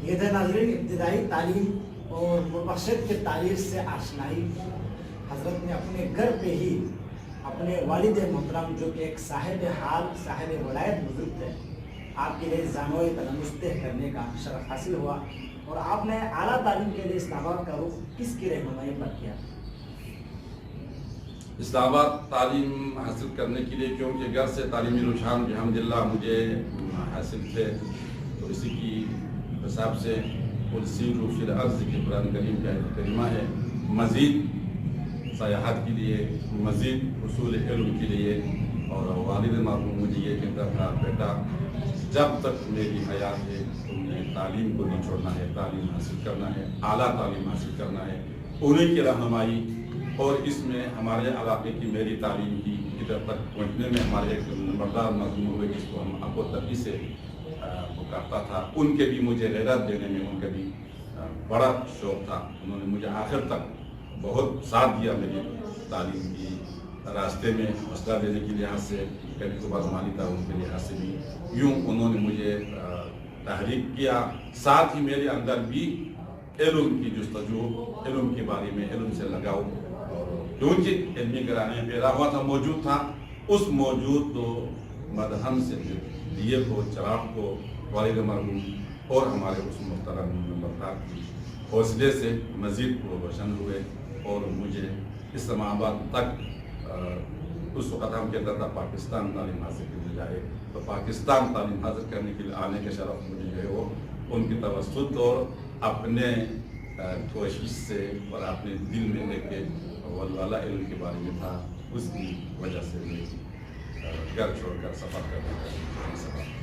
یہ تھا ناظرین ابتدائی تعلیم اور مقصد کے تاریخ سے آشنائی. حضرت نے اپنے گھر پہ ہی اپنے والد محترم جو کہ ایک صاحب حال صاحب ولایت بزرگ تھے آپ کے لیے زانوی تلمس طے کرنے کا شرف حاصل ہوا اور آپ نے اعلیٰ تعلیم کے لیے اسلام آباد کا رخ کس کی رہنمائی پر کیا؟ اسلام آباد تعلیم حاصل کرنے کے لیے کیونکہ گھر سے تعلیمی رجحان الحمدللہ مجھے حاصل تھے تو اسی کی حساب سے السیر فی الارض کی قرآن کریم کا ایک کلمہ ہے مزید سیاحت کے لیے مزید حصول علم کے لیے. اور والد مرحوم مجھے یہ کہتا تھا بیٹا جب تک میری حیات ہے تم نے تعلیم کو نہیں چھوڑنا ہے, تعلیم حاصل کرنا ہے, اعلیٰ تعلیم حاصل کرنا ہے. انہیں کی رہنمائی اور اس میں ہمارے علاقے کی میری تعلیم کی ادھر تک پہنچنے میں ہمارے ایک نمبردار مرحوم ہوئے جس کو ہم ابو تقی سے پکارتا تھا, ان کے بھی مجھے غیرت دینے میں ان کا بھی بڑا شوق تھا. انہوں نے مجھے آخر تک بہت ساتھ دیا میری تعلیم کی راستے میں, حوصلہ دینے کے لحاظ سے, کبھی کبھار مالی تعاون کے لحاظ سے بھی. یوں انہوں نے مجھے تحریک کیا, ساتھ ہی میرے اندر بھی علم کی جستجو, علم کے بارے میں, علم سے لگاؤ, کیونکہ علمی گرانے پیدا ہوا تھا, موجود تھا. اس موجود تو مدہن سے دیے کو, چراغ کو والد مرحوم اور ہمارے اس محترم نمبردار کی حوصلے سے مزید کو روشن ہوئے اور مجھے اسلام آباد تک اس وقت ہم کہتا تھا پاکستان تعلیم حاصل کرنے جائے, تو پاکستان تعلیم حاصل کرنے کے لیے آنے کا شرف مجھے جو ہے وہ ان کی توسط اور اپنے کوشش سے اور اپنے دل میں لے کے ولولہ علم کے بارے میں تھا. اس کی وجہ سے میں گھر چھوڑ کر سفر کرنے کا